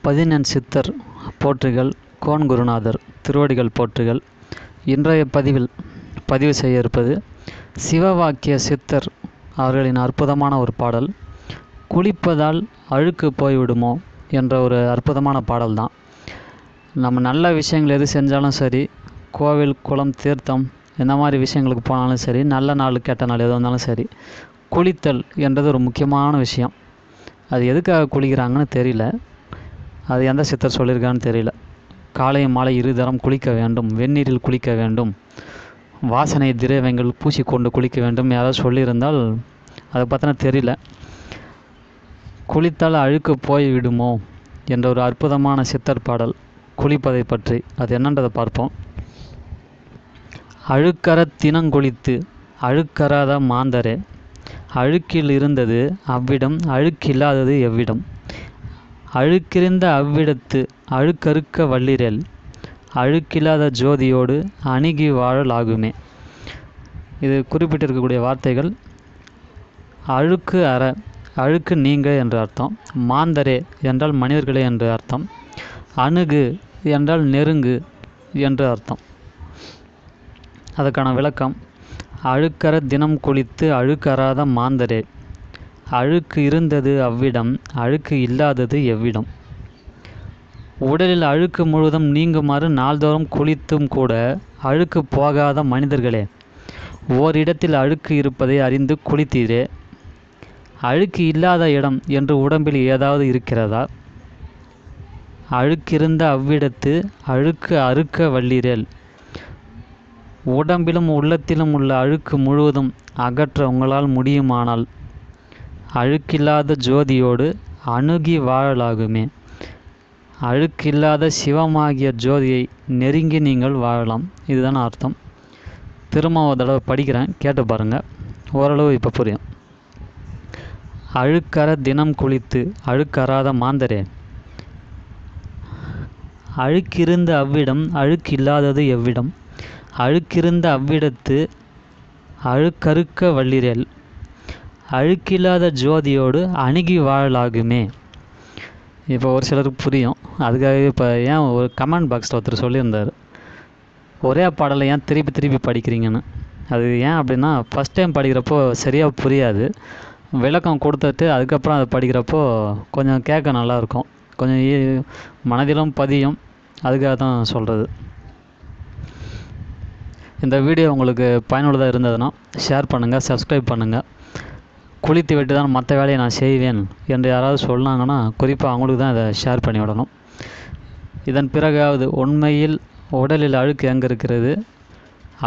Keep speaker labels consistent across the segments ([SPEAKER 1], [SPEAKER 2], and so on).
[SPEAKER 1] பதினெண் சித்தர் போற்றிகள் கோன் குருநாதர் திருவடிகள் போற்றிகள். இன்றைய பதிவில் பதிவு செய்ய இருப்பது சிவவாக்கிய சித்தர் அவர்களின் அற்புதமான ஒரு பாடல். குளிப்பதால் அழுக்கு போய்விடுமோ என்ற ஒரு அற்புதமான பாடல் தான். நம்ம நல்ல விஷயங்கள் எது செஞ்சாலும் சரி, கோவில் குளம் தீர்த்தம் இந்த மாதிரி விஷயங்களுக்கு போனாலும் சரி, நல்ல நாள் கெட்ட நாள் எது வந்தாலும் சரி, குளித்தல் என்றது ஒரு முக்கியமான விஷயம். அது எதுக்காக குளிக்கிறாங்கன்னு தெரியல, அது எந்த சித்தர் சொல்லியிருக்கான்னு தெரியல. காலை மாலை இருதரம் குளிக்க வேண்டும், வெந்நீரில் குளிக்க வேண்டும், வாசனை திரவியங்கள் பூசிக்கொண்டு குளிக்க வேண்டும் யாராவது சொல்லியிருந்தால் அதை பற்றின தெரியல. குளித்தால் அழுக்கு போய் விடுமோ என்ற ஒரு அற்புதமான சித்தர் பாடல் குளிப்பதை பற்றி. அது என்னன்றதை பார்ப்போம். அழுக்கற தினங்குளித்து அழுக்கறாத மாந்தரே, அழுக்கில் இருந்தது அவ்விடம், அழுக்கில்லாதது எவ்விடம். அழுக்கிருந்த அவ்விடத்து அழுக்கறுக்க வல்லிரேல், அழுக்கில்லாத ஜோதியோடு அணுகி வாழலாகுமே. இது குறிப்பிட்டிருக்கக்கூடிய வார்த்தைகள். அழுக்கு அற, அழுக்கு நீங்க என்ற அர்த்தம். மாந்தரே என்றால் மனிதர்களே என்று அர்த்தம். அணுகு என்றால் நெருங்கு என்று அர்த்தம். அதற்கான விளக்கம்: அழுக்கற தினம் குளித்து அழுக்கறாத மாந்தரே, அழுக்கு இருந்தது அவ்விடம், அழுக்கு இல்லாதது எவ்விடம். உடலில் அழுக்கு முழுவதும் நீங்குமாறு நாள்தோறும் குளித்தும் கூட அழுக்கு போகாத மனிதர்களே, ஓரிடத்தில் அழுக்கு இருப்பதை அறிந்து குளித்தீரே. அழுக்கு இல்லாத இடம் என்று உடம்பில் ஏதாவது இருக்கிறதா? அழுக்கிருந்த அவ்விடத்து அழுக்கு அறுக்க வல்லீரேல், உடம்பிலும் உள்ளத்திலும் உள்ள அழுக்கு முழுவதும் அகற்ற உங்களால் முடியுமானால் அழுக்கில்லாத ஜோதியோடு அணுகி வாழலாகுமே. அழுக்கில்லாத சிவமாகிய ஜோதியை நெருங்கி நீங்கள் வாழலாம். இதுதான் அர்த்தம். திரும்ப ஒரு தடவை படிக்கிறேன், கேட்டு பாருங்கள். ஓரளவு இப்போ புரியும். அழுக்கற தினம் குளித்து அழுக்கறாத மாந்தரே, அழுக்கிருந்த அவ்விடம், அழுக்கில்லாதது எவ்விடம். அழுக்கிருந்த அவ்விடத்து அழுக்கறுக்க வல்லிரேல், அழுக்கில்லாத ஜோதியோடு அணுகி வாழலாகுமே. இப்போ ஒரு சிலருக்கு புரியும். அதுக்காக இப்போ ஏன் ஒரு கமெண்ட் பாக்ஸில் ஒருத்தர் சொல்லியிருந்தார், ஒரே பாடலை ஏன் திருப்பி திருப்பி படிக்கிறீங்கன்னு. அது ஏன் அப்படின்னா, ஃபஸ்ட் டைம் படிக்கிறப்போ சரியாக புரியாது. விளக்கம் கொடுத்துட்டு அதுக்கப்புறம் அதை படிக்கிறப்போ கொஞ்சம் கேட்க நல்லாயிருக்கும், கொஞ்சம் மனதிலும் பதியும். அதுக்காக தான் சொல்கிறது. இந்த வீடியோ உங்களுக்கு பயனுள்ளதாக இருந்ததுன்னா ஷேர் பண்ணுங்கள், சப்ஸ்கிரைப் பண்ணுங்கள். குளித்து விட்டு தான் மற்ற வேலையை நான் செய்வேன் என்று யாராவது சொன்னாங்கன்னா குறிப்பாக அவங்களுக்கு தான் இதை ஷேர் பண்ணி விடணும். இதன் பிறகாவது உண்மையில் உடலில் அழுக்கு எங்கே இருக்கிறது,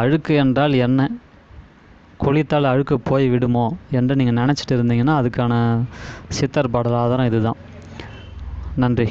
[SPEAKER 1] அழுக்கு என்றால் என்ன, குளித்தால் அழுக்கு போய் விடுமோ என்று நீங்கள் நினச்சிட்டு இருந்தீங்கன்னா அதுக்கான சித்தர் பாடல் ஆதாரம் இதுதான். நன்றி.